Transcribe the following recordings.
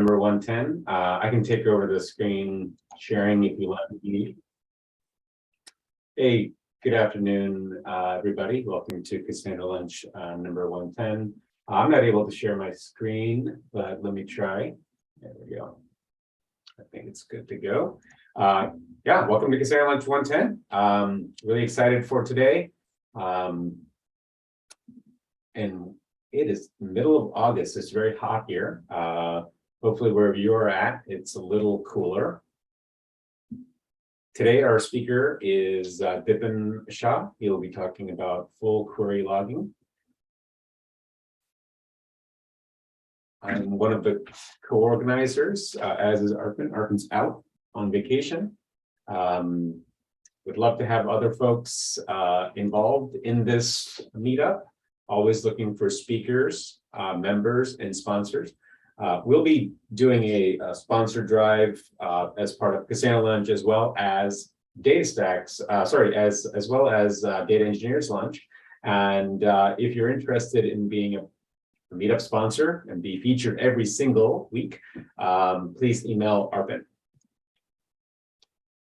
Number 110. I can take over the screen sharing if you let me. Hey, good afternoon, everybody. Welcome to Cassandra Lunch number 110. I'm not able to share my screen, but let me try. There we go. I think it's good to go. Yeah, welcome to Cassandra Lunch 110. Really excited for today. And it is the middle of August. It's very hot here. Hopefully wherever you're at, it's a little cooler. Today, our speaker is Dipan Shah. He'll be talking about full query logging. I'm one of the co-organizers, as is Arpan. Arpan's out on vacation. Would love to have other folks involved in this meetup. Always looking for speakers, members, and sponsors. We'll be doing a sponsor drive as part of Cassandra Lunch, as well as as well as Data Engineers Lunch. And if you're interested in being a meetup sponsor and be featured every single week, please email Arpan.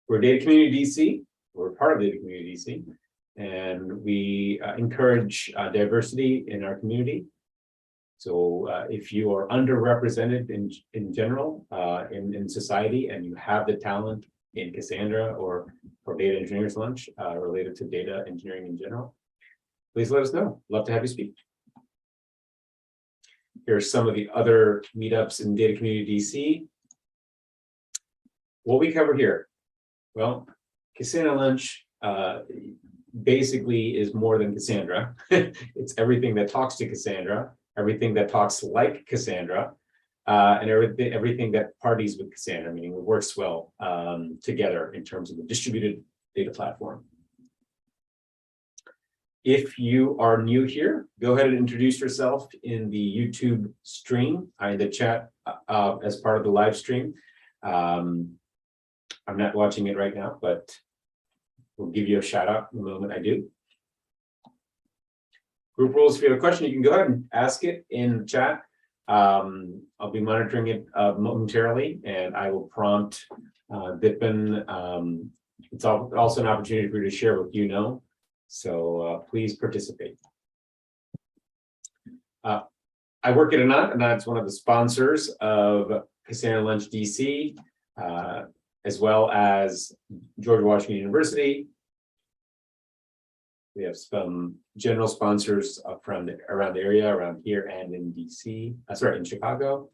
We're Data Community DC. We're part of Data Community DC, and we encourage diversity in our community. So if you are underrepresented in general in society, and you have the talent in Cassandra or for Data Engineers Lunch related to data engineering in general, please let us know. Love to have you speak. Here's some of the other meetups in Data Community DC. What we cover here, well, Cassandra Lunch basically is more than Cassandra. It's everything that talks to Cassandra, everything that talks like Cassandra, and everything that parties with Cassandra, meaning it works well together in terms of the distributed data platform. If you are new here, go ahead and introduce yourself in the YouTube stream, in the chat as part of the live stream. I'm not watching it right now, but we'll give you a shout out the moment I do. Group rules, if you have a question, you can go ahead and ask it in the chat. I'll be monitoring it momentarily, and I will prompt Dipan. It's also an opportunity for you to share what you know, so please participate. I work at Anant, and that's one of the sponsors of Cassandra Lunch DC, as well as George Washington University. We have some general sponsors around the area, around here and in DC, in Chicago.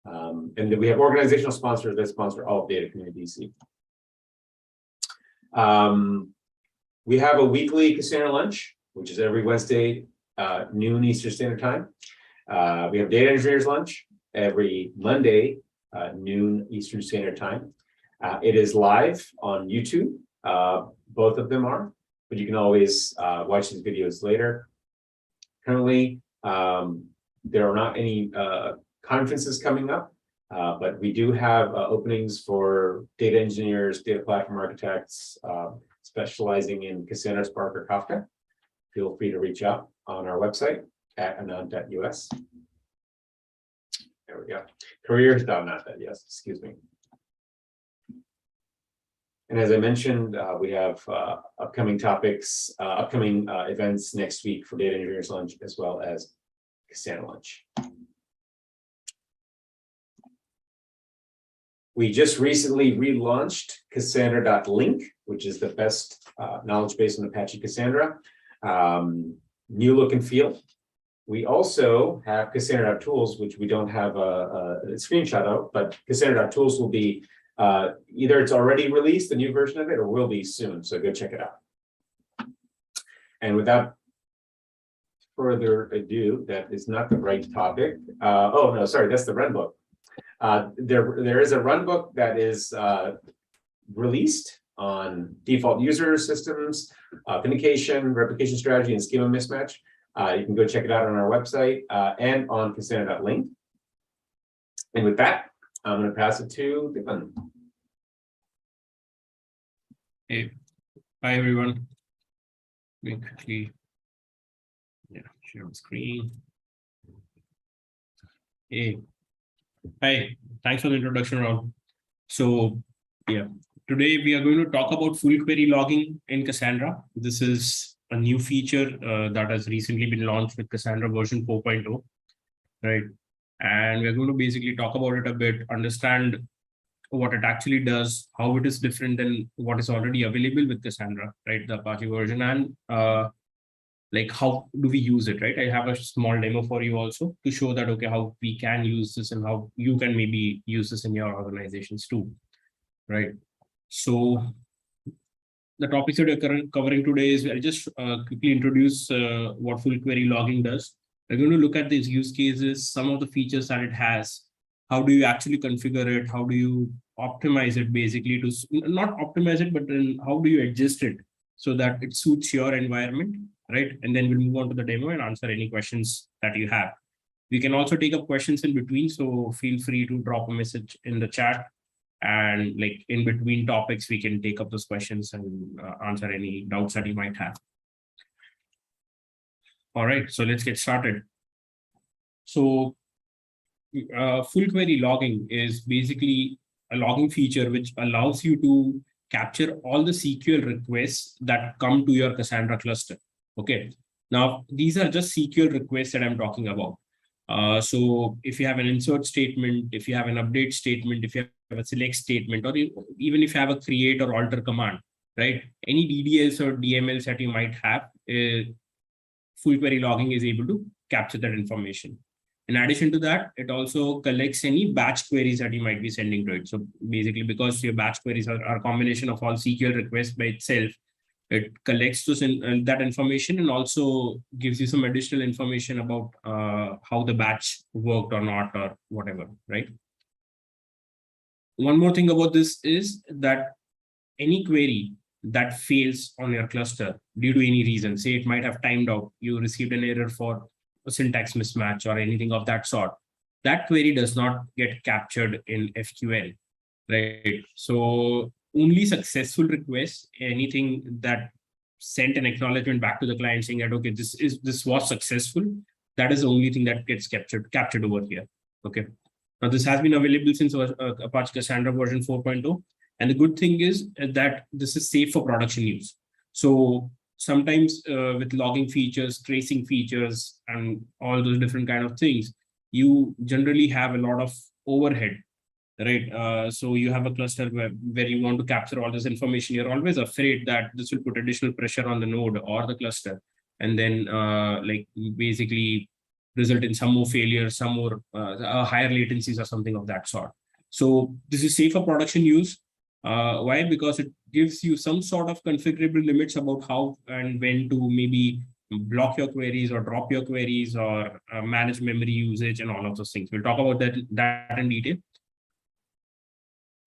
And then we have organizational sponsors that sponsor all of Data Community DC. We have a weekly Cassandra Lunch, which is every Wednesday, noon Eastern Standard Time. We have Data Engineers Lunch every Monday, noon Eastern Standard Time. It is live on YouTube. Both of them are. But you can always watch these videos later. Currently, there are not any conferences coming up, but we do have openings for data engineers, data platform architects, specializing in Cassandra, Spark, or Kafka. Feel free to reach out on our website at anant.us. There we go. Careers.anant.us, excuse me. And as I mentioned, we have upcoming topics, upcoming events next week for Data Engineers Lunch, as well as Cassandra Lunch. We just recently relaunched Cassandra.Link, which is the best knowledge base on Apache Cassandra. New look and feel. We also have Cassandra.Tools, which we don't have a screenshot of, but Cassandra.Tools will be either it's already released, the new version of it, or will be soon. So go check it out. And without further ado, that is not the right topic. Oh, no, sorry, that's the run book. There is a run book that is released on default user systems, authentication, replication strategy, and schema mismatch. You can go check it out on our website and on Cassandra.Link. And with that, I'm going to pass it to Dipan. Hey, hi everyone. Let me quickly share my screen. Hey, Hi, thanks for the introduction, Ron. So, yeah, today we are going to talk about full query logging in Cassandra. This is a new feature that has recently been launched with Cassandra version 4.0, right? And we're going to basically talk about it a bit, understand what it actually does, how it is different than what is already available with Cassandra, right? The Apache version, and like how do we use it, right? I have a small demo for you also to show that, okay, how we can use this and how you can maybe use this in your organizations too, right? So the topics that we're covering today is I'll just quickly introduce what full query logging does. We're going to look at these use cases, some of the features that it has. How do you actually configure it? How do you optimize it basically to not optimize it, but then how do you adjust it so that it suits your environment, right? And then we'll move on to the demo and answer any questions that you have. We can also take up questions in between, so feel free to drop a message in the chat, and like in between topics we can take up those questions and answer any doubts that you might have. All right, so let's get started. So full query logging is basically a logging feature which allows you to capture all the SQL requests that come to your Cassandra cluster. Okay, now these are just SQL requests that I'm talking about. So if you have an insert statement, if you have an update statement, if you have a select statement, or even if you have a create or alter command, right? Any DDLs or DMLs that you might have, full query logging is able to capture that information. In addition to that, it also collects any batch queries that you might be sending to it. So basically, because your batch queries are a combination of all SQL requests by itself, it collects that information and also gives you some additional information about how the batch worked or not or whatever, right? One more thing about this is that any query that fails on your cluster due to any reason, say it might have timed out, you received an error for a syntax mismatch or anything of that sort, that query does not get captured in SQL, right? So only successful requests, anything that sent an acknowledgement back to the client saying that, okay, this was successful, that is the only thing that gets captured over here. Okay. Now this has been available since Apache Cassandra version 4.0. And the good thing is that this is safe for production use. So sometimes with logging features, tracing features, and all those different kind of things, you generally have a lot of overhead, right? So you have a cluster where you want to capture all this information. You're always afraid that this will put additional pressure on the node or the cluster, and then like basically result in some more failures, some more higher latencies or something of that sort. So this is safe for production use. Why? Because it gives you some sort of configurable limits about how and when to maybe block your queries or drop your queries or manage memory usage and all of those things. We'll talk about that in detail,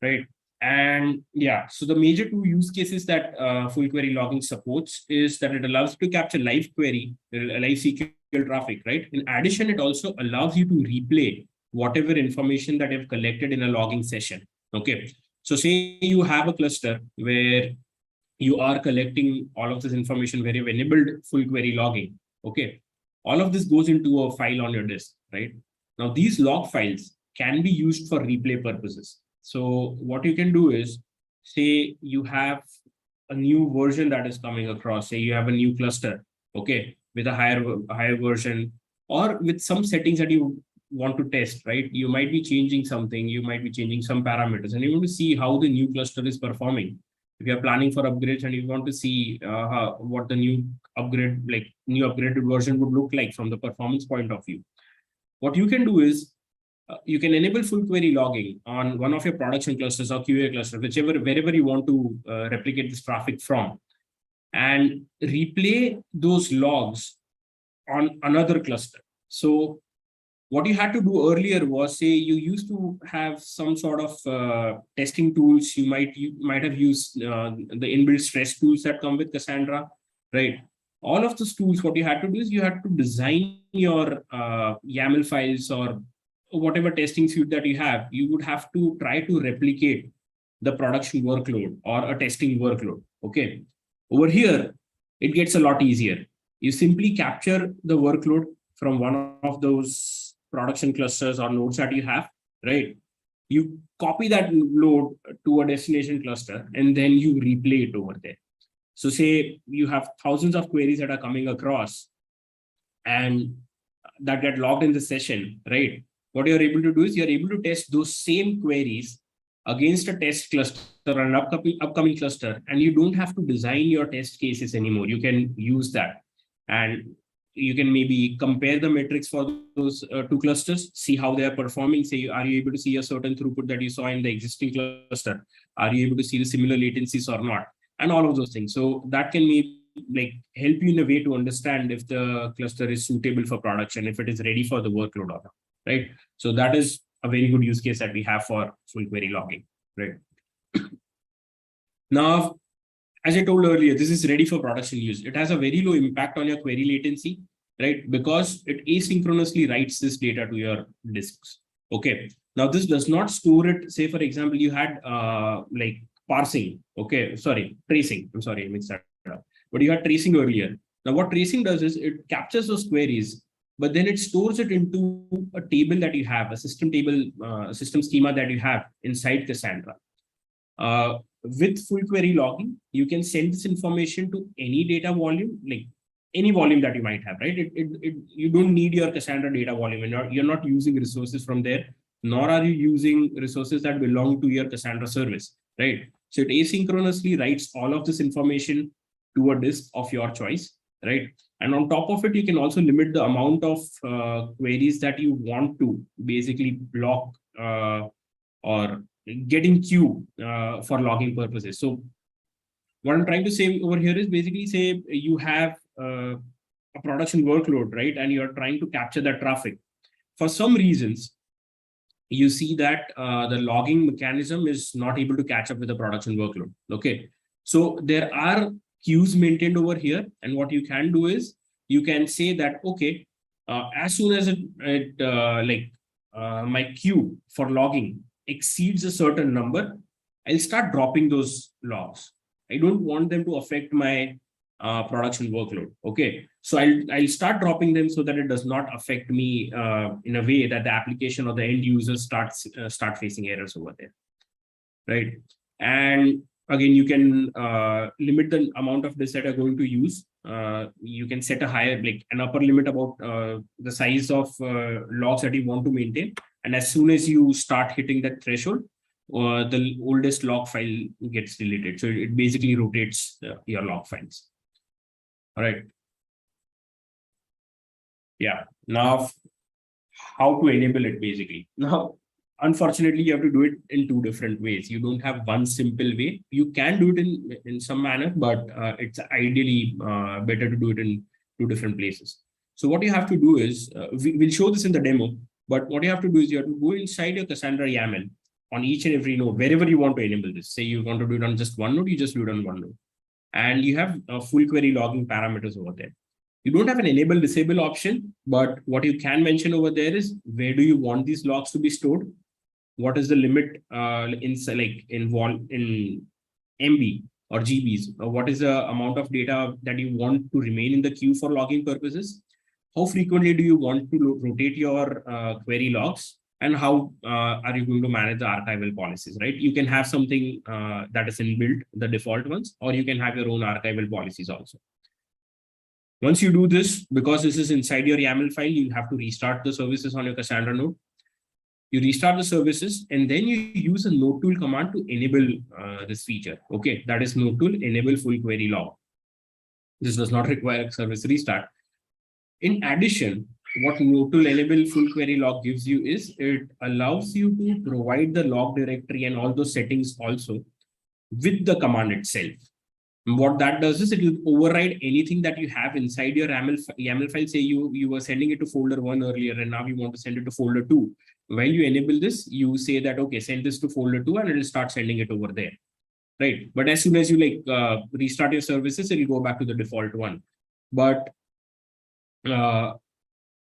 right? And yeah, so the major two use cases that full query logging supports is that it allows you to capture live query, live SQL traffic, right? In addition, it also allows you to replay whatever information that you've collected in a logging session. Okay, so say you have a cluster where you are collecting all of this information where you've enabled full query logging. Okay, all of this goes into a file on your disk, right? Now these log files can be used for replay purposes. So what you can do is, say you have a new version that is coming across, say you have a new cluster, okay, with a higher version, or with some settings that you want to test, right? You might be changing something, you might be changing some parameters, and you want to see how the new cluster is performing. If you're planning for upgrades and you want to see what the new upgraded version would look like from the performance point of view, what you can do is you can enable full query logging on one of your production clusters or QA cluster, wherever you want to replicate this traffic from, and replay those logs on another cluster. So what you had to do earlier was, say you used to have some sort of testing tools. You might have used the inbuilt stress tools that come with Cassandra, right? All of those tools, what you had to do is you had to design your YAML files or whatever testing suite that you have. You would have to try to replicate the production workload or a testing workload. Okay, over here it gets a lot easier. You simply capture the workload from one of those production clusters or nodes that you have, right? You copy that load to a destination cluster and then you replay it over there. So say you have thousands of queries that are coming across and that get logged in the session, right? What you're able to do is you're able to test those same queries against a test cluster or an upcoming cluster, and you don't have to design your test cases anymore. You can use that, and you can maybe compare the metrics for those two clusters, see how they are performing. Say, are you able to see a certain throughput that you saw in the existing cluster? Are you able to see the similar latencies or not? And all of those things. So that can maybe like help you in a way to understand if the cluster is suitable for production, if it is ready for the workload or not, right? So that is a very good use case that we have for full query logging, right? Now, as I told earlier, this is ready for production use. It has a very low impact on your query latency, right? Because it asynchronously writes this data to your disks. Okay. Now, this does not store it. Say, for example, you had like parsing. Okay. Sorry, tracing. I'm sorry, I mixed that up. But you had tracing earlier. Now, what tracing does is it captures those queries, but then it stores it into a table that you have, a system table, system schema that you have inside Cassandra. With full query logging, you can send this information to any data volume, like any volume that you might have, right? You don't need your Cassandra data volume, and you're not using resources from there, nor are you using resources that belong to your Cassandra service, right? So it asynchronously writes all of this information to a disk of your choice, right? And on top of it, you can also limit the amount of queries that you want to basically block or get in queue for logging purposes. So what I'm trying to say over here is basically say you have a production workload, right? And you're trying to capture that traffic. For some reasons, you see that the logging mechanism is not able to catch up with the production workload. Okay. So there are queues maintained over here. And what you can do is you can say that, okay, as soon as my queue for logging exceeds a certain number, I'll start dropping those logs. I don't want them to affect my production workload. Okay, so I'll start dropping them so that it does not affect me in a way that the application or the end user start facing errors over there, right? And again, you can limit the amount of this that you're going to use. You can set a higher, like an upper limit about the size of logs that you want to maintain. And as soon as you start hitting that threshold, the oldest log file gets deleted. So it basically rotates your log files. All right. Yeah. Now, how to enable it basically. Now, unfortunately, you have to do it in two different ways. You don't have one simple way. You can do it in some manner, but it's ideally better to do it in two different places. So what you have to do is, we'll show this in the demo, but what you have to do is you have to go inside your Cassandra YAML on each and every node, wherever you want to enable this. Say you want to do it on just one node, you just do it on one node. And you have full query logging parameters over there. You don't have an enable disable option, but what you can mention over there is where do you want these logs to be stored? What is the limit in MB or GBs? What is the amount of data that you want to remain in the queue for logging purposes? How frequently do you want to rotate your query logs? And how are you going to manage the archival policies, right? You can have something that is inbuilt, the default ones, or you can have your own archival policies also. Once you do this, because this is inside your YAML file, you have to restart the services on your Cassandra node. You restart the services, and then you use a node tool command to enable this feature. Okay, that is node tool enable full query log. This does not require a service restart. In addition, what node tool enable full query log gives you is it allows you to provide the log directory and all those settings also with the command itself. And what that does is it will override anything that you have inside your YAML file. Say you were sending it to folder 1 earlier, and now you want to send it to folder 2. While you enable this, you say that, okay, send this to folder 2, and it will start sending it over there, right? But as soon as you restart your services, it will go back to the default one. But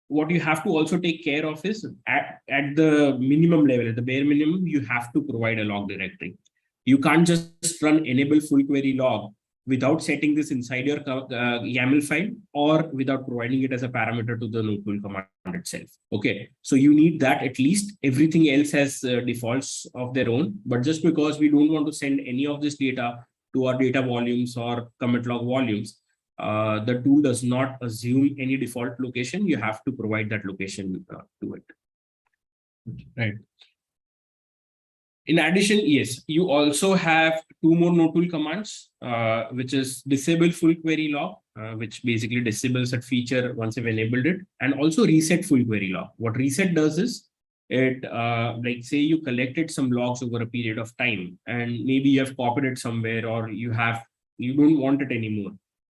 what you have to also take care of is at the minimum level, at the bare minimum, you have to provide a log directory. You can't just run enable full query log without setting this inside your YAML file or without providing it as a parameter to the node tool command itself. Okay, so you need that at least. Everything else has defaults of their own, but just because we don't want to send any of this data to our data volumes or commit log volumes, the tool does not assume any default location. You have to provide that location to it. Right. In addition, yes, you also have two more node tool commands, which is disable full query log, which basically disables that feature once you've enabled it, and also reset full query log. What reset does is it, like say you collected some logs over a period of time, and maybe you have copied it somewhere, or you don't want it anymore.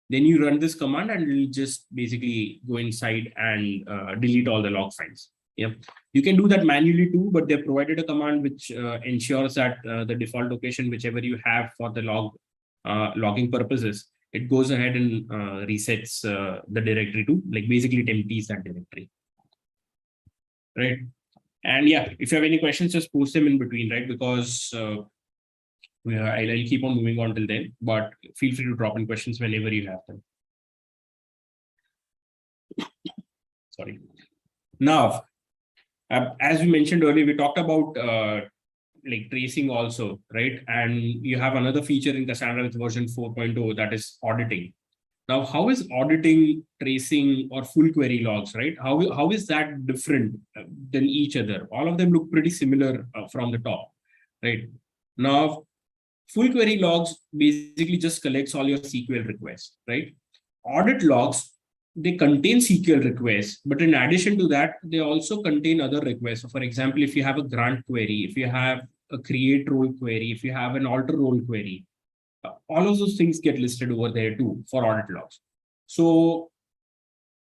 Then you run this command and it'll just basically go inside and delete all the log files. Yeah, you can do that manually too, but they provided a command which ensures that the default location, whichever you have for the logging purposes, it goes ahead and resets the directory to, like, basically it empties that directory. Right. And yeah, if you have any questions, just post them in between, right? Because I'll keep on moving on till then, but feel free to drop in questions whenever you have them. Sorry. Now, as we mentioned earlier, we talked about like tracing also, right? And you have another feature in Cassandra with version 4.0, that is auditing. Now, how is auditing, tracing, or full query logs, right? How is that different than each other? All of them look pretty similar from the top, right? Now, full query logs basically just collects all your SQL requests, right? Audit logs, they contain SQL requests, but in addition to that, they also contain other requests. So for example, if you have a grant query, if you have a create role query, if you have an alter role query, all of those things get listed over there too for audit logs. So,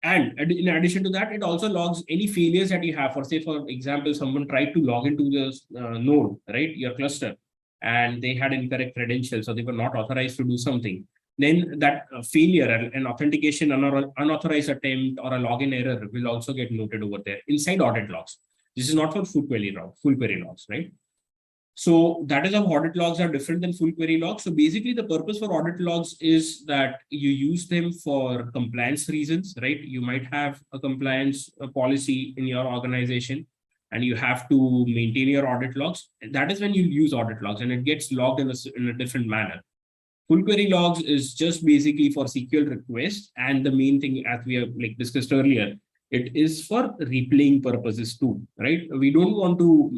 and in addition to that, it also logs any failures that you have. For say, for example, someone tried to log into this node, right, your cluster, and they had incorrect credentials, so they were not authorized to do something. Then that failure, an authentication, unauthorized attempt, or a login error will also get noted over there inside audit logs. This is not for full query logs, right? So that is how audit logs are different than full query logs. So basically the purpose for audit logs is that you use them for compliance reasons, right? You might have a compliance policy in your organization and you have to maintain your audit logs. And that is when you use audit logs, and it gets logged in a different manner. Full query logs is just basically for SQL requests. And the main thing, as we have discussed earlier, it is for replaying purposes too, right? We don't want to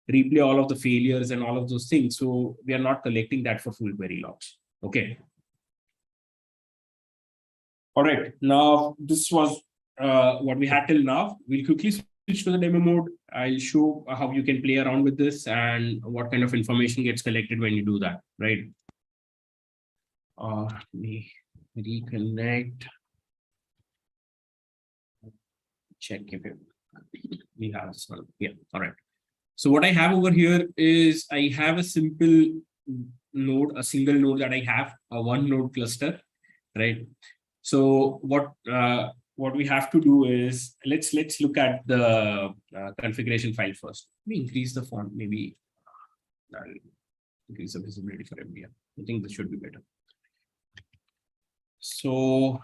replay all of the failures and all of those things. So we are not collecting that for full query logs. Okay. All right. Now, this was what we had till now. We'll quickly switch to the demo mode. I'll show how you can play around with this and what kind of information gets collected when you do that, right? Let me reconnect. Check if we have this one. Yeah. All right. So what I have over here is I have a simple node, a single node that I have, a one node cluster, right? So what we have to do is let's look at the configuration file first. Let me increase the font, maybe that'll increase the visibility for everyone. I think this should be better. So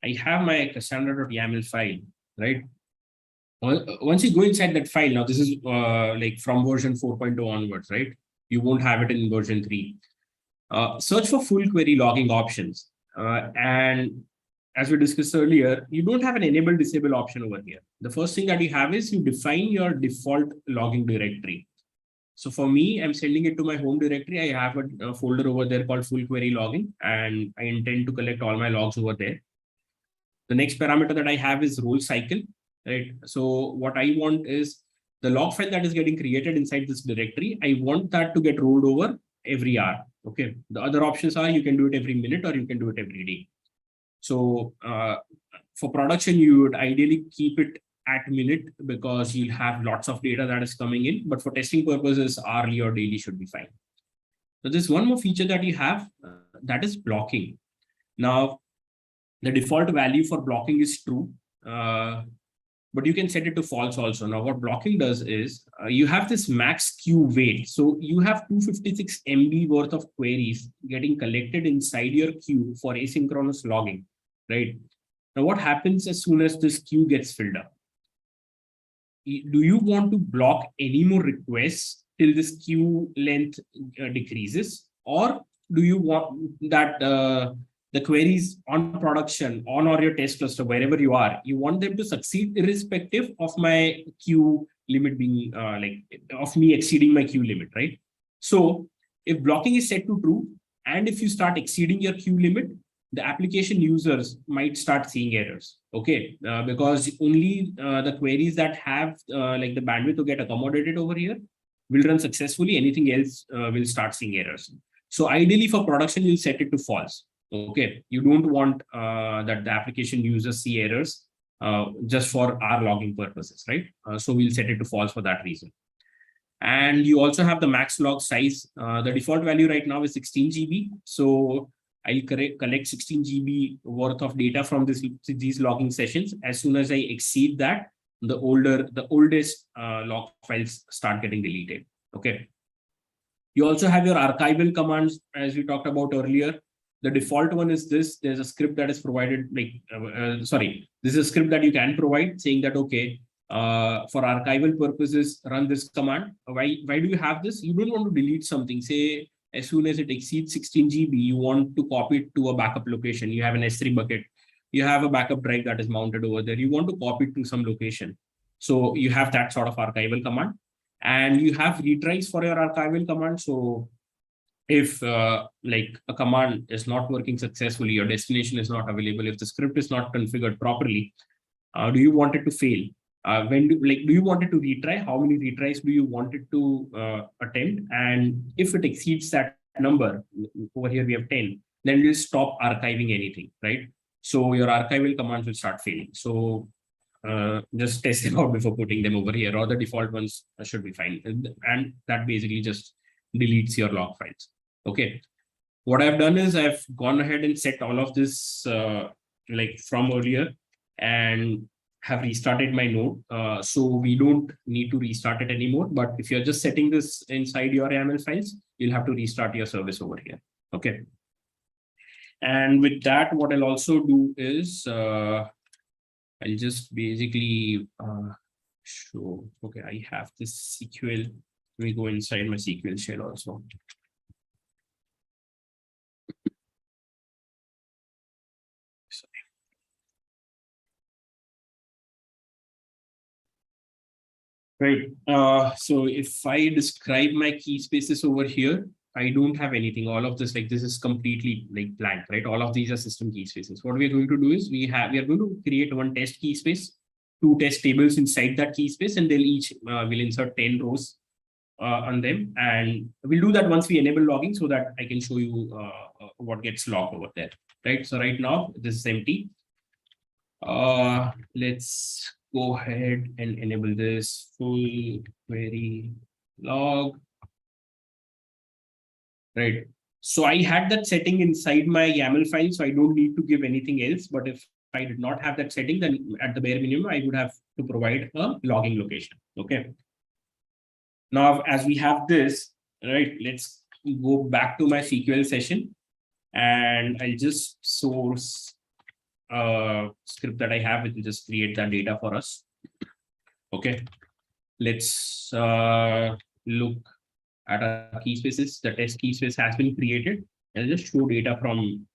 I have my Cassandra.YAML file, right? Once you go inside that file, now this is from version 4.0 onwards, right? You won't have it in version 3. Search for full query logging options. And as we discussed earlier, you don't have an enable disable option over here. The first thing that you have is you define your default logging directory. So for me, I'm sending it to my home directory. I have a folder over there called full query logging, and I intend to collect all my logs over there. The next parameter that I have is role cycle, right? So what I want is the log file that is getting created inside this directory. I want that to get rolled over every hour. Okay. The other options are you can do it every minute or you can do it every day. So for production, you would ideally keep it at minute because you'll have lots of data that is coming in. But for testing purposes, hourly or daily should be fine. So there's one more feature that you have that is blocking. Now, the default value for blocking is true. but you can set it to false also. Now, what blocking does is you have this max queue weight. So you have 256 MB worth of queries getting collected inside your queue for asynchronous logging, right? Now, what happens as soon as this queue gets filled up? Do you want to block any more requests till this queue length decreases? Or do you want that the queries on production, on or your test cluster, wherever you are, you want them to succeed irrespective of my queue limit being of me exceeding my queue limit, right? So if blocking is set to true, and if you start exceeding your queue limit, the application users might start seeing errors, okay? Because only the queries that have the bandwidth to get accommodated over here will run successfully. Anything else will start seeing errors. So ideally for production, you'll set it to false. Okay, you don't want that the application users see errors just for our logging purposes, right? So we'll set it to false for that reason. And you also have the max log size. The default value right now is 16 GB. So I'll collect 16 GB worth of data from these logging sessions. As soon as I exceed that, the oldest log files start getting deleted. Okay. You also have your archival commands, as we talked about earlier. The default one is this. There's a script that is provided, this is a script that you can provide saying that, okay, for archival purposes, run this command. Why do you have this? You don't want to delete something. Say, as soon as it exceeds 16 GB, you want to copy it to a backup location. You have an S3 bucket. You have a backup drive that is mounted over there. You want to copy it to some location. So you have that sort of archival command. And you have retries for your archival command. So if a command is not working successfully, your destination is not available, if the script is not configured properly, do you want it to fail? Do you want it to retry? How many retries do you want it to attempt? And if it exceeds that number, over here we have 10, then we'll stop archiving anything, right? So your archival commands will start failing. So just test them out before putting them over here, or the default ones should be fine. And that basically just deletes your log files. Okay. What I've done is I've gone ahead and set all of this from earlier and have restarted my node. So we don't need to restart it anymore. But if you're just setting this inside your YAML files, you'll have to restart your service over here. Okay. And with that, what I'll also do is I'll just basically show, okay, I have this SQL. Let me go inside my SQL shell also. Right. So if I describe my key spaces over here, I don't have anything. All of this, this is completely blank, right? All of these are system key spaces. What we are going to do is we are going to create one test key space, 2 test tables inside that key space, and they'll each will insert 10 rows on them. And we'll do that once we enable logging so that I can show you what gets logged over there, right? So right now this is empty. Let's go ahead and enable this full query log. Right. So I had that setting inside my YAML file, so I don't need to give anything else. But if I did not have that setting, then at the bare minimum, I would have to provide a logging location. Okay. Now, as we have this, right, let's go back to my SQL session, and I'll just source a script that I have, which will just create that data for us. Okay. Let's look at our key spaces. The test key space has been created. I'll just show data from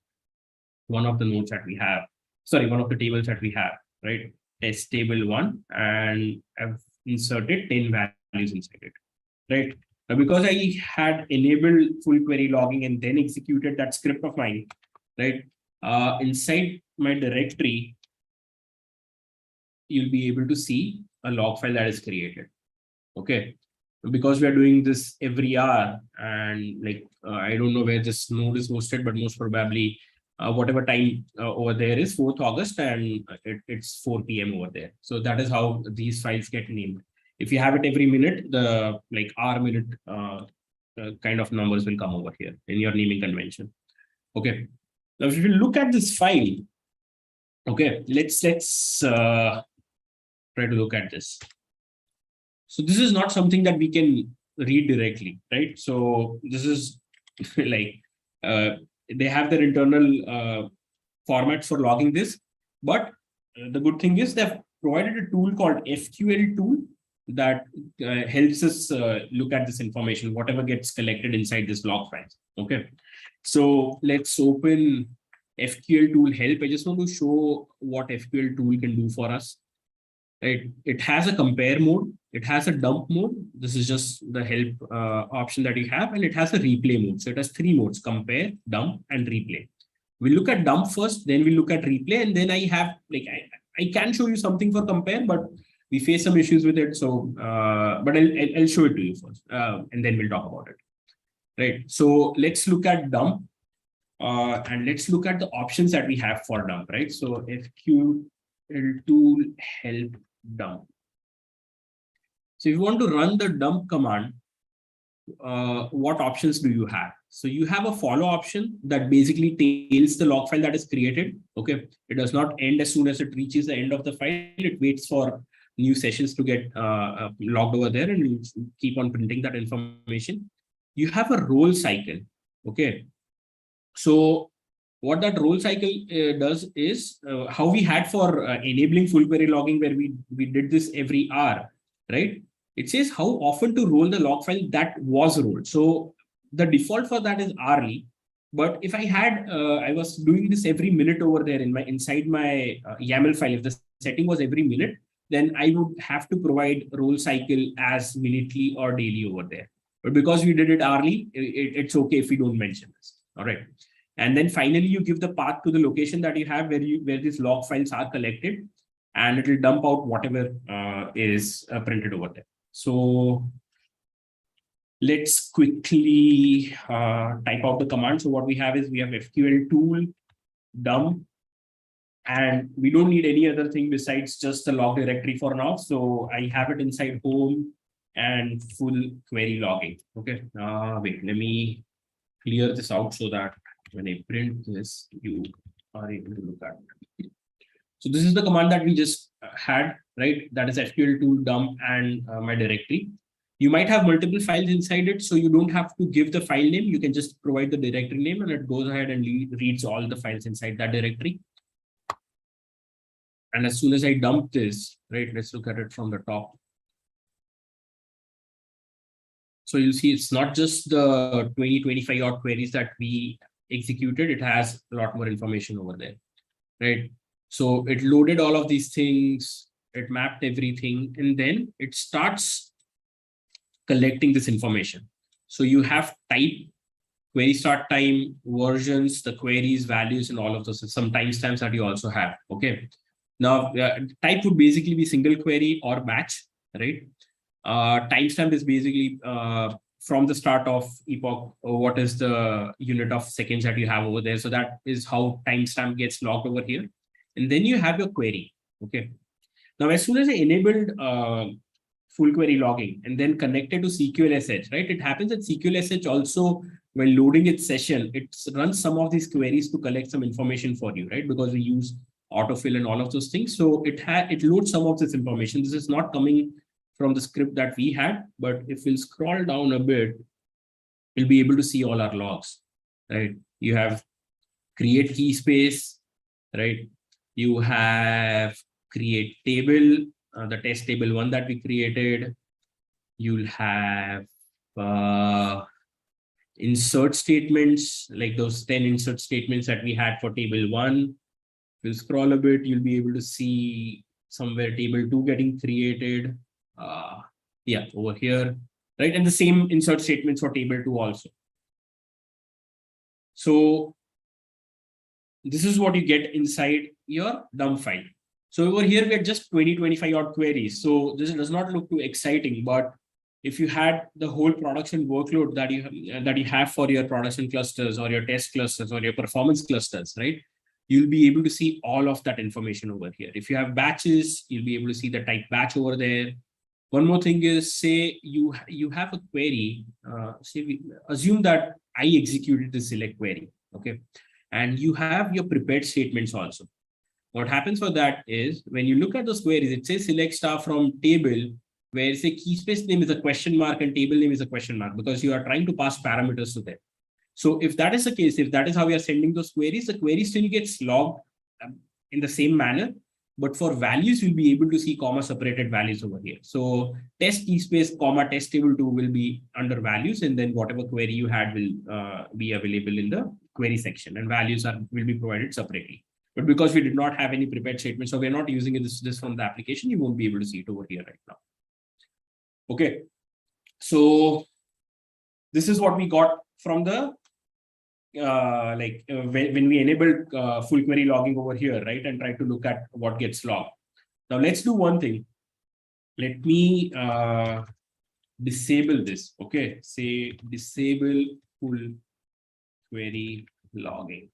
one of the nodes that we have. Sorry, one of the tables that we have, right? Test table 1, and I've inserted 10 values inside it, right? Now, because I had enabled full query logging and then executed that script of mine, right? Inside my directory, you'll be able to see a log file that is created. Okay. Because we are doing this every hour, and I don't know where this node is hosted, but most probably whatever time over there is 4th August, and it's 4 p.m. over there. So that is how these files get named. If you have it every minute, the hour minute kind of numbers will come over here in your naming convention. Okay. Now, if you look at this file, okay, let's try to look at this. So this is not something that we can read directly, right? So this is like they have their internal formats for logging this, but the good thing is they've provided a tool called SQL tool that helps us look at this information, whatever gets collected inside this log file. Okay, so let's open SQL tool help. I just want to show what SQL tool can do for us. Right, it has a compare mode, it has a dump mode. This is just the help option that you have, and it has a replay mode. So it has 3 modes: compare, dump, and replay. We look at dump first, then we look at replay, and then I have like I can show you something for compare, but we face some issues with it. So, but I'll show it to you first, and then we'll talk about it. Right. So let's look at dump, and let's look at the options that we have for dump. Right. So SQL tool help dump. So if you want to run the dump command, what options do you have? So you have a follow option that basically tails the log file that is created. Okay, it does not end as soon as it reaches the end of the file. It waits for new sessions to get logged over there, and you keep on printing that information. You have a roll cycle. Okay, so what that roll cycle does is how we had for enabling full query logging, where we did this every hour, right? It says how often to roll the log file that was rolled. So the default for that is hourly. But if I had, I was doing this every minute over there inside my YAML file, if the setting was every minute, then I would have to provide roll cycle as minutely or daily over there. But because we did it hourly, it's okay if we don't mention this. All right. And then finally, you give the path to the location that you have where these log files are collected, and it will dump out whatever is printed over there. So let's quickly type out the command. So what we have is we have SQL tool dump, and we don't need any other thing besides just the log directory for now. So I have it inside home and full query logging. Okay, wait, let me clear this out so that when I print this, you are able to look at it. So this is the command that we just had, right? That is SQL tool dump and my directory. You might have multiple files inside it, so you don't have to give the file name. You can just provide the directory name, and it goes ahead and reads all the files inside that directory. And as soon as I dump this, right, let's look at it from the top. So you'll see it's not just the 25 odd queries that we executed. It has a lot more information over there, right? So it loaded all of these things, it mapped everything, and then it starts collecting this information. So you have type, query start time, versions, the queries, values, and all of those, some timestamps that you also have. Okay. Now, type would basically be single query or batch, right? Timestamp is basically from the start of epoch, what is the unit of seconds that you have over there. So that is how timestamp gets logged over here. And then you have your query. Okay. Now, as soon as I enabled full query logging and then connected to SQL.sh, right? It happens that SQL.sh also, when loading its session, it runs some of these queries to collect some information for you, right? Because we use autofill and all of those things. So it loads some of this information. This is not coming from the script that we had, but if we'll scroll down a bit, we'll be able to see all our logs, right? You have create key space, right? You have create table, the test table 1 that we created. You'll have insert statements, like those 10 insert statements that we had for table 1. We'll scroll a bit, you'll be able to see somewhere table 2 getting created. Yeah, over here, right? And the same insert statements for table 2 also. So this is what you get inside your dump file. So over here, we had just 25 odd queries. So this does not look too exciting, but if you had the whole production workload that you have for your production clusters or your test clusters or your performance clusters, right? You'll be able to see all of that information over here. If you have batches, you'll be able to see the type batch over there. One more thing is, say you have a query, assume that I executed the select query, okay? And you have your prepared statements also. What happens for that is when you look at those queries, it says select star from table, where say key space name is a question mark and table name is a question mark, because you are trying to pass parameters to them. So if that is the case, if that is how we are sending those queries, the query still gets logged in the same manner, but for values, you'll be able to see comma separated values over here. So test key space, comma test table 2 will be under values, and then whatever query you had will be available in the query section, and values will be provided separately. But because we did not have any prepared statement, so we're not using this from the application, you won't be able to see it over here right now. Okay. So this is what we got from the when we enabled full query logging over here, right, and try to look at what gets logged. Now let's do one thing. Let me disable this. Okay, say disable full query logging.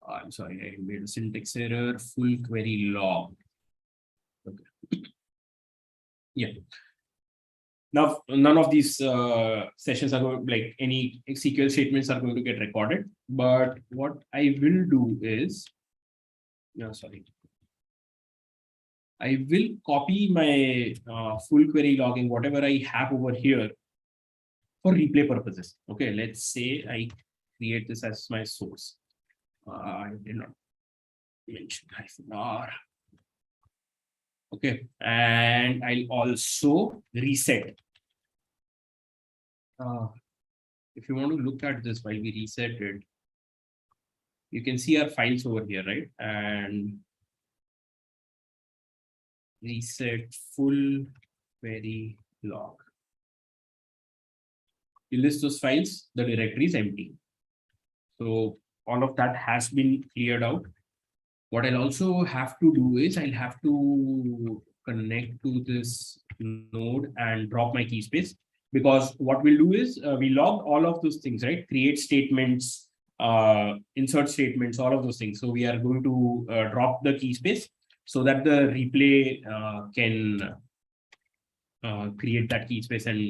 I'm sorry, I made a syntax error. Full query log. Okay. Yeah. Now, none of these sessions are going, like any SQL statements are going to get recorded. But what I will do is, I will copy my full query logging, whatever I have over here, for replay purposes. Okay, let's say I create this as my source. I did not mention -r. Okay, and I'll also reset. If you want to look at this while we reset it, you can see our files over here, right? And reset full query log. You list those files, the directory is empty. So all of that has been cleared out. What I'll also have to do is I'll have to connect to this node and drop my key space, because what we'll do is we log all of those things, right? Create statements, insert statements, all of those things. So we are going to drop the key space so that the replay can create that key space and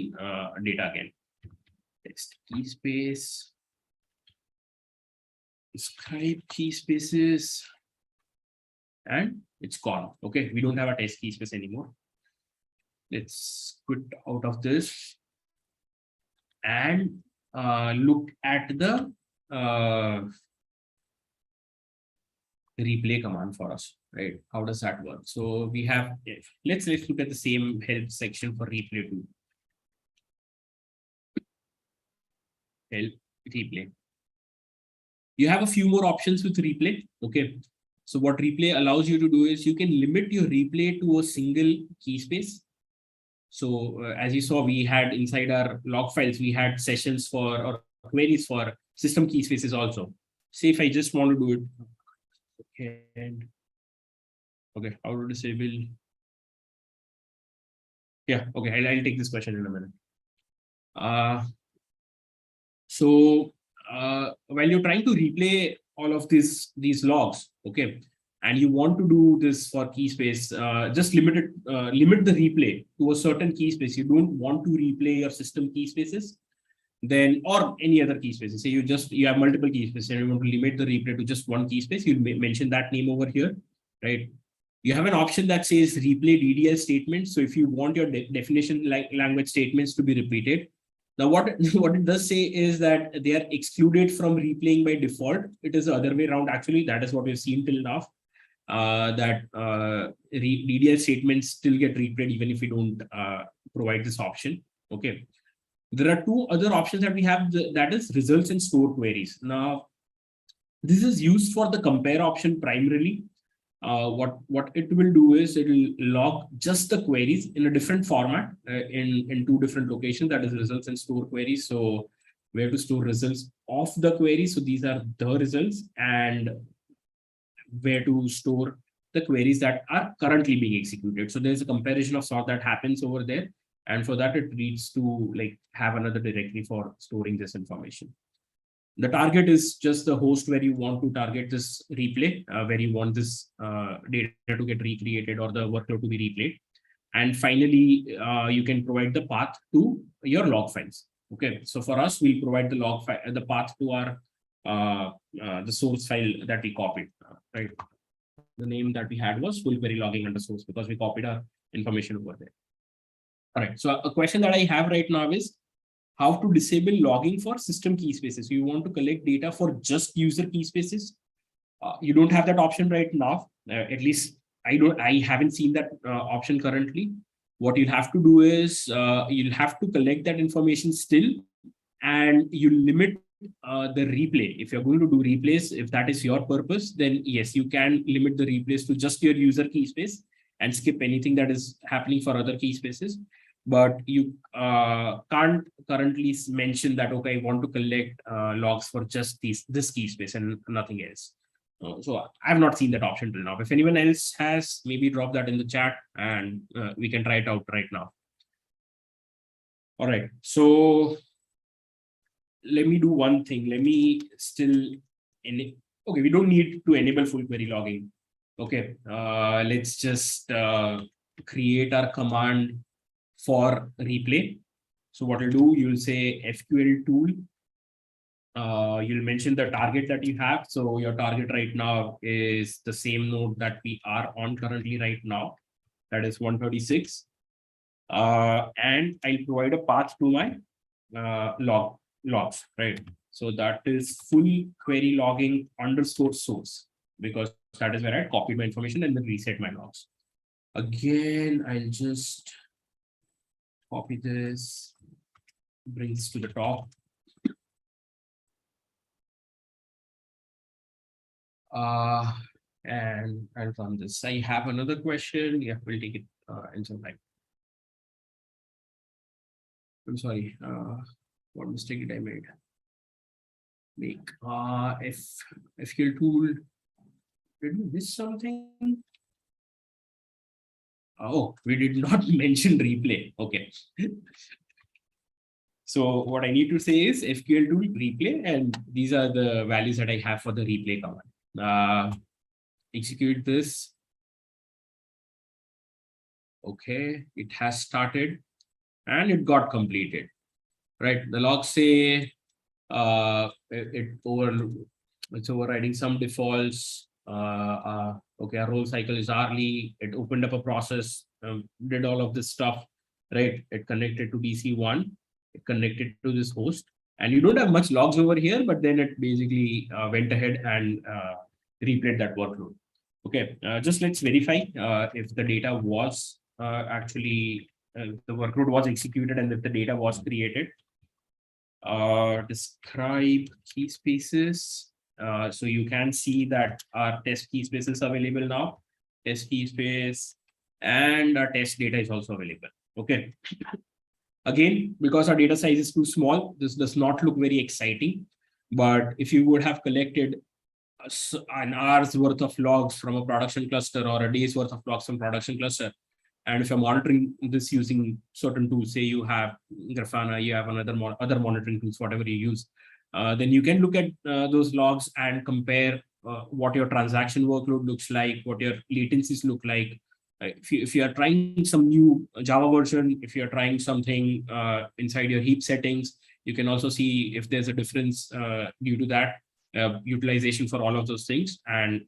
data again. Text key space, describe key spaces, and it's gone. Okay, we don't have a test key space anymore. Let's quit out of this and look at the replay command for us, right? How does that work? So we have, let's look at the same help section for replay too. Help replay. You have a few more options with replay. Okay. So what replay allows you to do is you can limit your replay to a single key space. So as you saw, we had inside our log files, we had sessions for or queries for system key spaces also. Say if I just want to do it. Okay. Okay, how to disable? Yeah, okay, I'll take this question in a minute. While you're trying to replay all of these logs, okay, and you want to do this for key space, just limit the replay to a certain key space. You don't want to replay your system key spaces, then or any other key spaces. Say you have multiple key spaces and you want to limit the replay to just one key space. You mention that name over here, right? You have an option that says replay DDL statements. So if you want your definition language statements to be repeated. Now, what it does say is that they are excluded from replaying by default. It is the other way around. Actually, that is what we've seen till now. That DDL statements still get replayed even if we don't provide this option. Okay. There are two other options that we have, that is results and store queries. Now, this is used for the compare option primarily. What it will do is it will log just the queries in a different format in two different locations, that is results and store queries. So we have to store results of the query. So these are the results, and where to store the queries that are currently being executed. So there's a comparison of sort that happens over there. And for that, it needs to have another directory for storing this information. The target is just the host where you want to target this replay, where you want this data to get recreated or the workload to be replayed. And finally, you can provide the path to your log files. Okay, so for us, we'll provide the path to our the source file that we copied, right? The name that we had was full query logging under source because we copied our information over there. All right. So a question that I have right now is how to disable logging for system key spaces. You want to collect data for just user key spaces. You don't have that option right now. At least I haven't seen that option currently. What you'll have to do is you'll have to collect that information still, and you limit the replay. If you're going to do replays, if that is your purpose, then yes, you can limit the replays to just your user key space and skip anything that is happening for other key spaces. But you can't currently mention that, okay, I want to collect logs for just this key space and nothing else. So I've not seen that option till now. If anyone else has, maybe drop that in the chat and we can try it out right now. All right, so let me do one thing. Let me still, okay, we don't need to enable full query logging. Okay, let's just create our command for replay. So what you'll do, you'll say SQL tool. You'll mention the target that you have. So your target right now is the same node that we are on currently right now. That is 136. And I'll provide a path to my logs, right? So that is full query logging underscore source, because that is where I copied my information and then reset my logs. Again, I'll just copy this, bring this to the top. And I'll run this. I have another question. Yeah, we'll take it in some time. I'm sorry. What mistake did I make? SQL tool. Did we miss something? Oh, we did not mention replay. Okay. So what I need to say is SQL tool replay, and these are the values that I have for the replay command. Execute this. Okay, it has started and it got completed. Right, the logs say it's overriding some defaults. Okay, our roll cycle is hourly. It opened up a process, did all of this stuff, right? It connected to DC1, it connected to this host, and you don't have much logs over here, but then it basically went ahead and replayed that workload. Okay, just let's verify if the data was actually, the workload was executed and if the data was created. Describe key spaces. So you can see that our test key space is available now. Test key space and our test data is also available. Okay. Again, because our data size is too small, this does not look very exciting. But if you would have collected an hour's worth of logs from a production cluster or a day's worth of logs from production cluster, and if you're monitoring this using certain tools, say you have Grafana, you have other monitoring tools, whatever you use, then you can look at those logs and compare what your transaction workload looks like, what your latencies look like. If you are trying some new Java version, if you're trying something inside your heap settings, you can also see if there's a difference due to that utilization for all of those things. And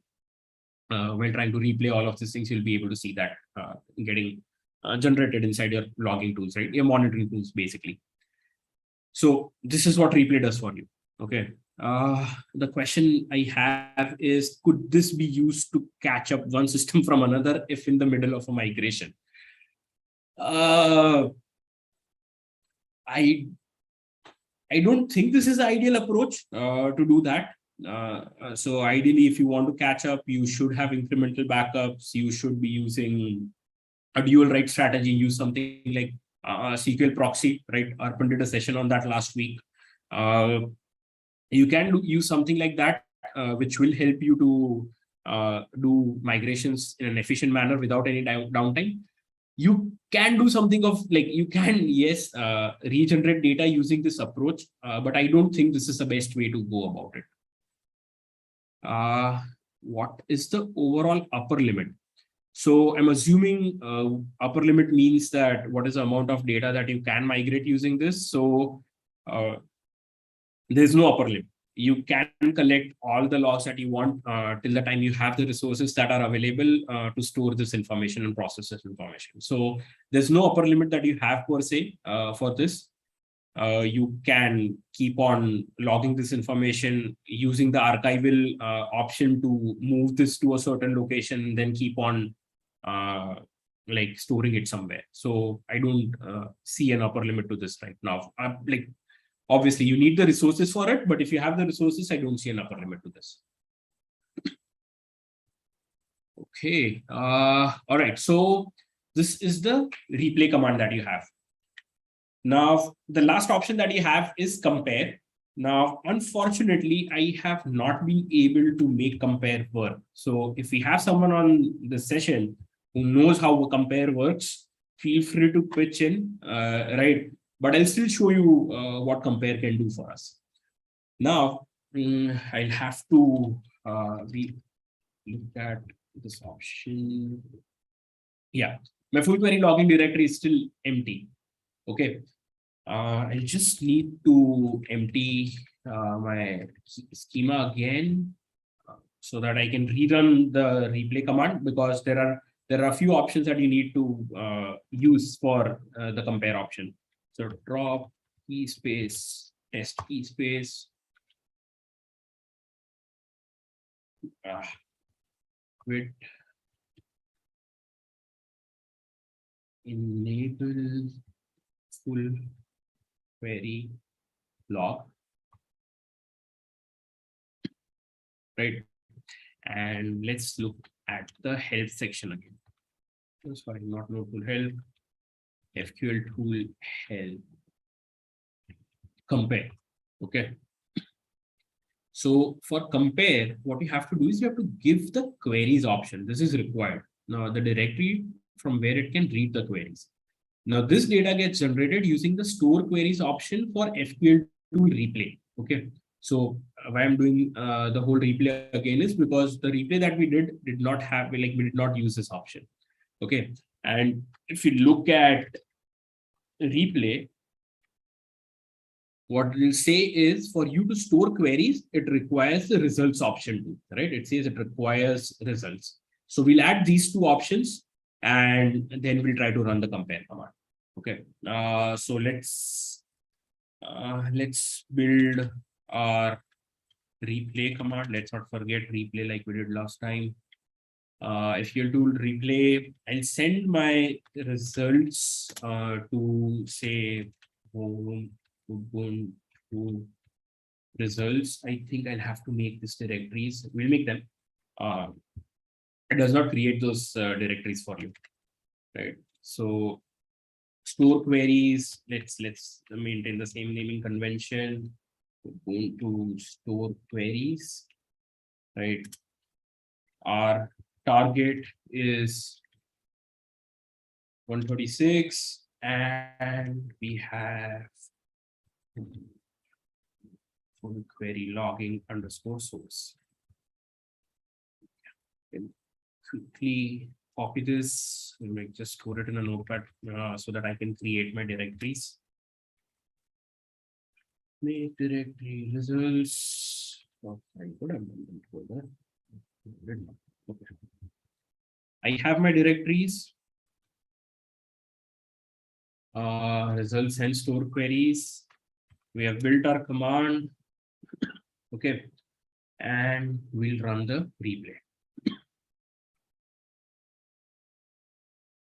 when trying to replay all of these things, you'll be able to see that getting generated inside your logging tools, right? Your monitoring tools, basically. So this is what replay does for you. Okay. The question I have is, could this be used to catch up one system from another if in the middle of a migration? I don't think this is the ideal approach to do that. So ideally, if you want to catch up, you should have incremental backups. You should be using a dual write strategy. Use something like SQL proxy, right? Arpan did a session on that last week. You can use something like that, which will help you to do migrations in an efficient manner without any downtime. You can do something of like, you can, yes, regenerate data using this approach, but I don't think this is the best way to go about it. What is the overall upper limit? So I'm assuming upper limit means that what is the amount of data that you can migrate using this. So there's no upper limit. you can collect all the logs that you want till the time you have the resources that are available to store this information and process this information. So there's no upper limit that you have per se for this. You can keep on logging this information using the archival option to move this to a certain location, then keep on like storing it somewhere. So I don't see an upper limit to this right now. Like obviously you need the resources for it, but if you have the resources, I don't see an upper limit to this. Okay. All right. So this is the replay command that you have. Now, the last option that you have is compare. Now, unfortunately, I have not been able to make compare work. So if we have someone on the session who knows how compare works, feel free to pitch in, right? But I'll still show you what compare can do for us. Now, I'll have to look at this option. Yeah, my full query login directory is still empty. Okay. I just need to empty my schema again so that I can rerun the replay command, because there are a few options that you need to use for the compare option. So drop key space, test key space, quit, enable full query log, right? And let's look at the help section again. Sorry, not notebook help, SQL tool help, compare. Okay. So for compare, what you have to do is you have to give the queries option. This is required. Now the directory from where it can read the queries. Now this data gets generated using the store queries option for SQL tool replay. Okay. So why I'm doing the whole replay again is because the replay that we did not have, like we did not use this option. Okay. And if you look at replay, what it will say is for you to store queries, it requires the results option too, right? It says it requires results. So we'll add these two options and then we'll try to run the compare command. Okay. So let's build our replay command. Let's not forget replay like we did last time. SQL tool replay, and send my results to say home Ubuntu results. I think I'll have to make these directories. We'll make them. It does not create those directories for you, right? So store queries. Let's maintain the same naming convention. Ubuntu store queries, right? Our target is 136, and we have full query logging underscore source. And quickly copy this and just store it in a notepad so that I can create my directories. Make directory results. Oh, I could have done that folder. Okay. I have my directories. Results and store queries. We have built our command. Okay. And we'll run the replay.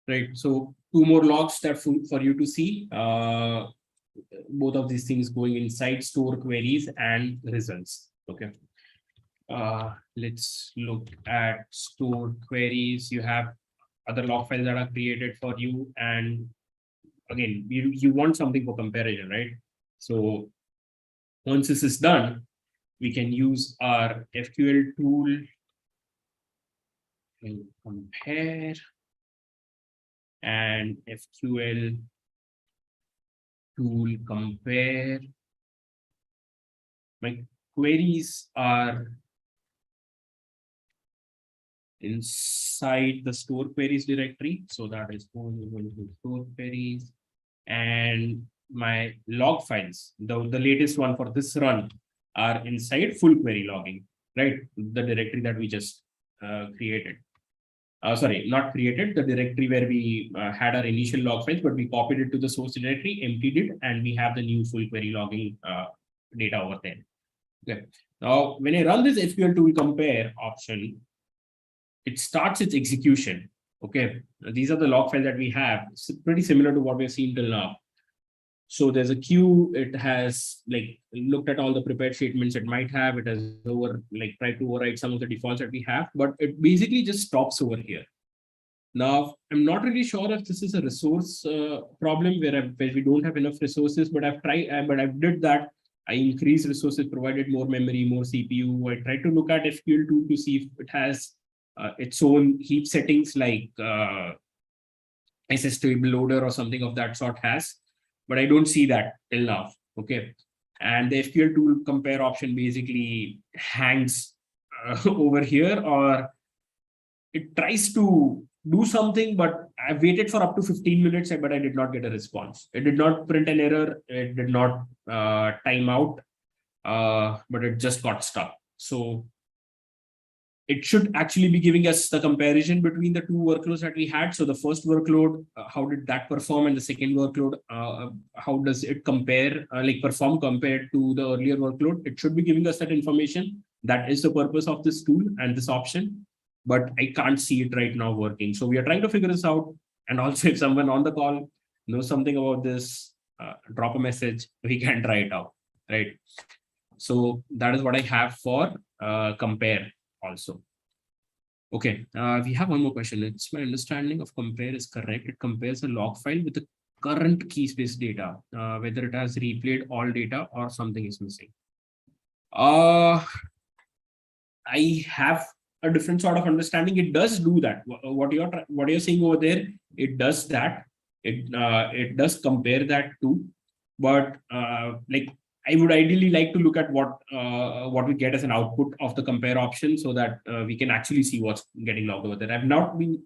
Right. So 2 more logs that for you to see. Both of these things going inside store queries and results. Okay. Let's look at store queries. You have other log files that are created for you, and again, you want something for comparison, right? So once this is done, we can use our SQL tool and compare, and SQL tool compare. My queries are inside the store queries directory. So that is going to store queries, and my log files, the latest one for this run are inside full query logging, right? The directory that we just created. Sorry, not created, the directory where we had our initial log files, but we copied it to the source directory, emptied it, and we have the new full query logging data over there. Okay. Now, when I run this SQL tool compare option, it starts its execution. Okay. These are the log files that we have. It's pretty similar to what we've seen till now. So there's a queue. It has like looked at all the prepared statements it might have. It has tried to override some of the defaults that we have, but it basically just stops over here. Now, I'm not really sure if this is a resource problem where we don't have enough resources, but I've tried, but I've did that. I increased resources, provided more memory, more CPU. I tried to look at SQL2 to see if it has its own heap settings like SS table loader or something of that sort has, but I don't see that till now. Okay. And the SQL tool compare option basically hangs over here, or it tries to do something, but I waited for up to 15 minutes, but I did not get a response. It did not print an error. It did not time out, but it just got stuck. So it should actually be giving us the comparison between the two workloads that we had. So the first workload, how did that perform? And the second workload, how does it compare, perform compared to the earlier workload? It should be giving us that information. That is the purpose of this tool and this option, but I can't see it right now working. So we are trying to figure this out. And also if someone on the call knows something about this, drop a message, we can try it out, right? So that is what I have for compare also. Okay, we have one more question. It's my understanding of compare is correct. It compares a log file with the current key space data, whether it has replayed all data or something is missing. I have a different sort of understanding. It does do that. What you're saying over there, it does that. It does compare that too, but I would ideally like to look at what we get as an output of the compare option, so that we can actually see what's getting logged over there. I've not been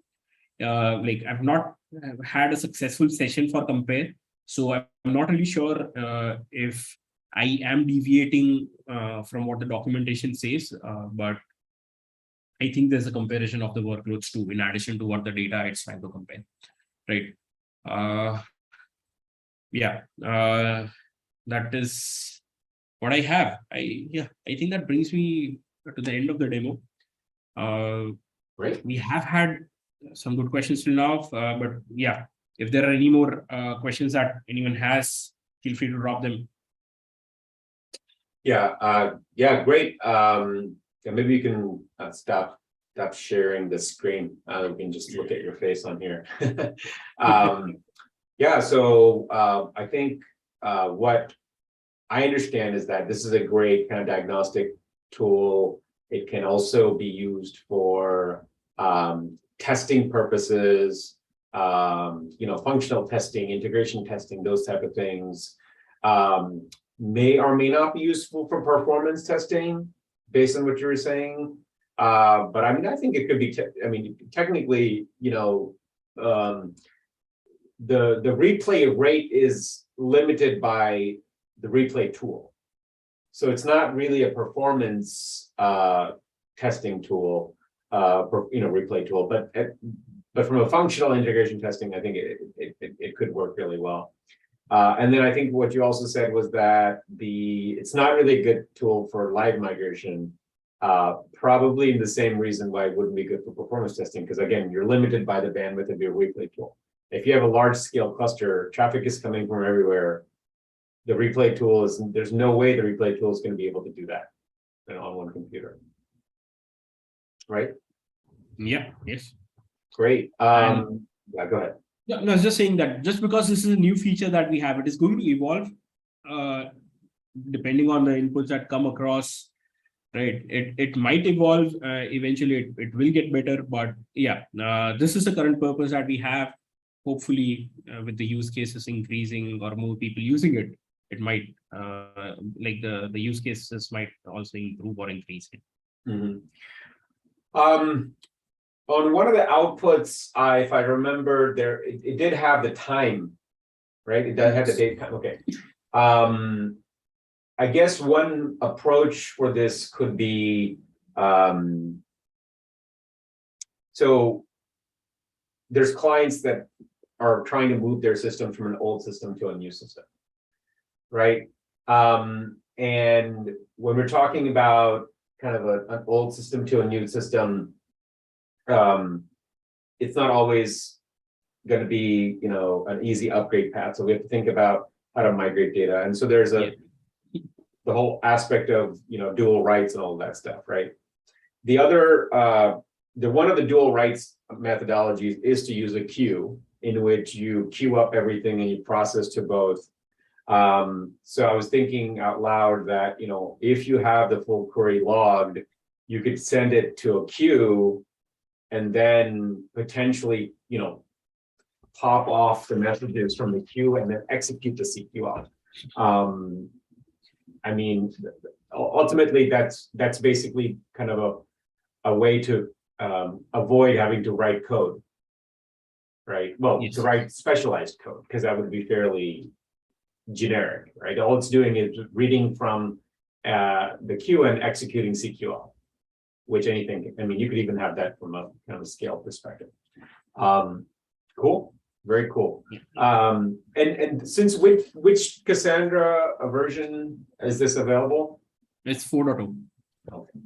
I've not had a successful session for compare, so I'm not really sure if I am deviating from what the documentation says, but I think there's a comparison of the workloads too, in addition to what the data it's trying to compare, right? That is what I have. I think that brings me to the end of the demo. Great. We have had some good questions till now, but yeah, if there are any more questions that anyone has, feel free to drop them. Yeah, great. Maybe you can stop sharing the screen. We can just look at your face on here. Yeah, so I think what I understand is that this is a great kind of diagnostic tool. It can also be used for testing purposes, functional testing, integration testing, those type of things. May or may not be useful for performance testing, based on what you were saying. But I mean, I think it could be. Technically, the replay rate is limited by the replay tool, so it's not really a performance testing tool, replay tool. But from a functional integration testing, I think it could work really well. And then I think what you also said was that it's not really a good tool for live migration, probably in the same reason why it wouldn't be good for performance testing, because again, you're limited by the bandwidth of your replay tool. If you have a large scale cluster, traffic is coming from everywhere. The replay tool there's no way the replay tool is going to be able to do that on one computer. Right? Yeah, yes. Great. Yeah, go ahead. Yeah, no, I was just saying that just because this is a new feature that we have, it is going to evolve depending on the inputs that come across, right? It might evolve eventually. It will get better, but yeah, this is the current purpose that we have. Hopefully, with the use cases increasing or more people using it, it might the use cases might also improve or increase it. Mm-hmm. On one of the outputs, if I remember, it did have the time, right? It does have the date time. Okay. I guess one approach for this could be, so there's clients that are trying to move their system from an old system to a new system, right? And when we're talking about kind of an old system to a new system, it's not always going to be, an easy upgrade path. So we have to think about how to migrate data. And so there's the whole aspect of, dual rights and all of that stuff, right? The other, one of the dual rights methodologies is to use a queue in which you queue up everything and you process to both. So I was thinking out loud that, if you have the full query logged, you could send it to a queue and then potentially, pop off the messages from the queue and then execute the CQL. I mean, ultimately, that's basically kind of a way to avoid having to write code, right? Well, Yes. to write specialized code, because that would be fairly generic, right? All it's doing is reading from the queue and executing CQL, which you could even have that from a kind of a scale perspective. Cool, very cool. And since which Cassandra version is this available? It's 4.2. Okay.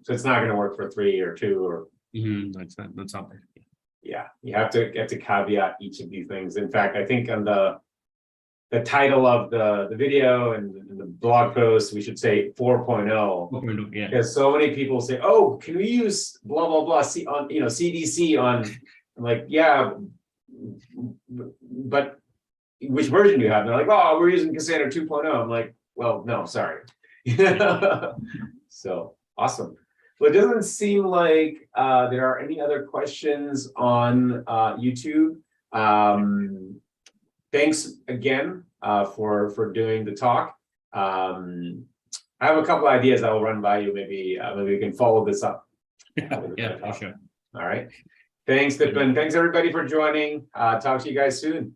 So it's not going to work for 3 or 2 or. That's not there. Yeah, you have to caveat each of these things. In fact, I think on the title of the video and the blog post, we should say 4.0. 4.2, yeah. Because so many people say, "Oh, can we use blah blah blah CDC on?" I'm like, yeah, but which version do you have? And they're like, "Oh, we're using Cassandra 2.0." I'm like, well, no, sorry. So awesome. Well, it doesn't seem like there are any other questions on YouTube. Thanks again for doing the talk. I have a couple ideas I will run by you. Maybe we can follow this up. Yeah, for sure. All right. Thanks, Dipan. Thanks everybody for joining. Talk to you guys soon.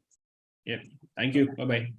Yeah. Thank you. Bye-bye.